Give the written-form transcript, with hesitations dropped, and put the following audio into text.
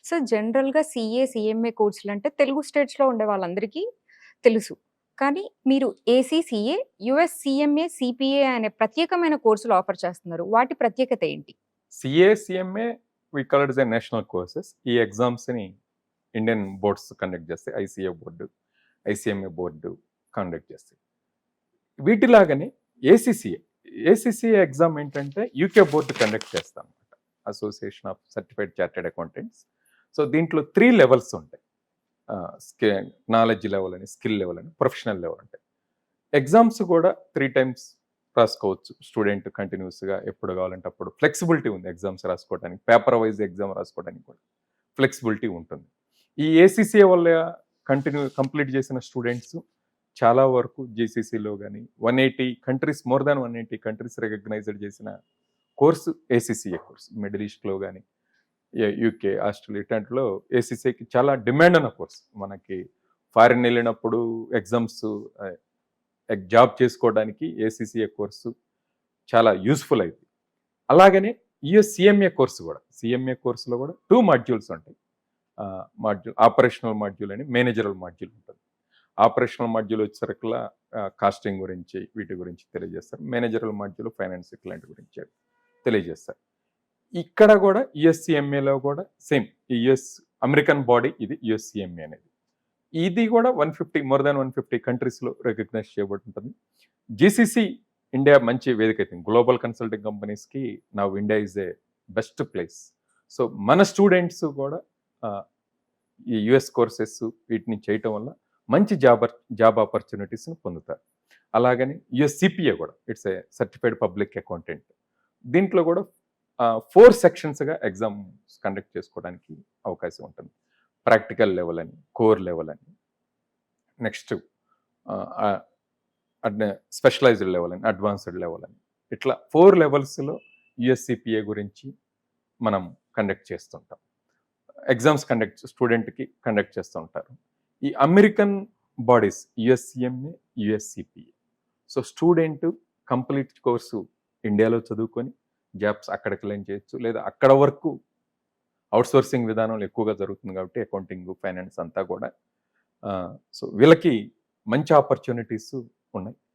So, జనరల్‌గా CA, సీఎంఏ కోర్సులంటే Telugu స్టేట్స్‌లో ఉండే వాళ్ళందరికీ తెలుసు. కానీ మీరు ఏసీసీఏ, యూఎస్ సీఎంఏ, సీపీఏ అనే ప్రత్యేకమైన కోర్సులు ఆఫర్ చేస్తున్నారు. వాటి ప్రత్యేకత ఏంటి? CA, CMA we call it as a national courses. ఈ ఎగ్జామ్స్‌ని ఇండియన్ బోర్డ్స్ కండక్ట్ చేస్తాయి. ICA board, ICMA board conduct చేస్తాయి. వీటిలాగానే ఏసీసీఏ, ఏసీసీఏ ఎగ్జామ్ ఏంటంటే యూకే బోర్డ్ కండక్ట్ చేస్తామన్నమాట. Association of certified chartered accountants. So దీంట్లో 3 లెవెల్స్ ఉంటాయి. స్కి నాలెడ్జ్ లెవెల్ అని, స్కిల్ లెవెల్ అని, ప్రొఫెషనల్ లెవెల్ ఉంటాయి. ఎగ్జామ్స్ కూడా 3 టైమ్స్ రాసుకోవచ్చు. స్టూడెంట్ కంటిన్యూస్‌గా ఎప్పుడు కావాలంటే అప్పుడు ఫ్లెక్సిబిలిటీ ఉంది ఎగ్జామ్స్ రాసుకోవడానికి. పేపర్ వైస్ ఎగ్జామ్ రాసుకోవడానికి కూడా ఫ్లెక్సిబిలిటీ ఉంటుంది. ఈ ఏసీసీఏ వల్ల కంప్లీట్ చేసిన స్టూడెంట్స్ చాలా వరకు జీసీసీలో గాని 180 countries more than 180 countries recognised చేసిన కోర్సు ఏసీసీఏ కోర్స్. మిడిల్ ఈస్ట్‌లో గాని, యూకే, ఆస్ట్రేలియా ఇట్లాంటిలో ఏసీసీఏకి చాలా డిమాండ్ ఉన్న కోర్స్. మనకి ఫారిన్ వెళ్ళినప్పుడు ఎగ్జామ్స్ జాబ్ చేసుకోవడానికి ఏసీసీఏ కోర్సు చాలా యూస్‌ఫుల్ అయింది. అలాగనే యూఎస్ సీఎంఏ కోర్సు కూడా. సీఎంఏ కోర్సులో కూడా 2 మాడ్యూల్స్ ఉంటాయి. ఆపరేషనల్ మాడ్యూల్ అని, మేనేజరల్ మాడ్యూల్ ఉంటుంది. ఆపరేషనల్ మాడ్యూల్ వచ్చేసరికల్లా కాస్టింగ్ గురించి, వీటి గురించి తెలియజేస్తారు. మేనేజరల్ మాడ్యూల్ ఫైనాన్స్ ఇట్లాంటి గురించి తెలియజేస్తారు. ఇక్కడ కూడా యూఎస్సీఎంఏలో కూడా సేమ్. ఈ అమెరికన్ బాడీ ఇది యూఎస్సీఎంఏ అనేది. ఇది కూడా 150 మోర్ దాన్ 150 కంట్రీస్‌లో రికగ్నైజ్ చేయబడి ఉంటుంది. జీసీసీ ఇండియా మంచి వేదిక అయితుంది. గ్లోబల్ కన్సల్టింగ్ కంపెనీస్‌కి now India is a best place. So మన స్టూడెంట్స్ కూడా ఈ యూఎస్ కోర్సెస్ వీటిని చేయటం వల్ల మంచి జాబ్ ఆపర్చునిటీస్‌ని పొందుతారు. అలాగని యూఎస్ సిపిఏ కూడా it's a certified public accountant. దీంట్లో కూడా 4 సెక్షన్స్‌గా ఎగ్జామ్స్ కండక్ట్ చేసుకోవడానికి అవకాశం ఉంటుంది. ప్రాక్టికల్ లెవెల్ అని, కోర్ లెవెల్ అని, నెక్స్ట్ స్పెషలైజ్డ్ లెవెల్ అని, అడ్వాన్స్డ్ లెవెల్ అని, ఇట్లా 4 లెవెల్స్‌లో యూఎస్సిపిఏ గురించి మనం కండక్ట్ చేస్తుంటాం. ఎగ్జామ్స్ స్టూడెంట్‌కి కండక్ట్ చేస్తూ ఉంటారు. ఈ American bodies USCMA, USCPA. So student complete course ఇండియాలో చదువుకొని జాబ్స్ అక్కడ క్లెయిమ్ చేయొచ్చు. లేదా అక్కడ వరకు అవుట్సోర్సింగ్ విధానంలో ఎక్కువగా జరుగుతుంది కాబట్టి అకౌంటింగ్, ఫైనాన్స్ అంతా కూడా. సో వీళ్ళకి మంచి ఆపర్చునిటీస్ ఉన్నాయి.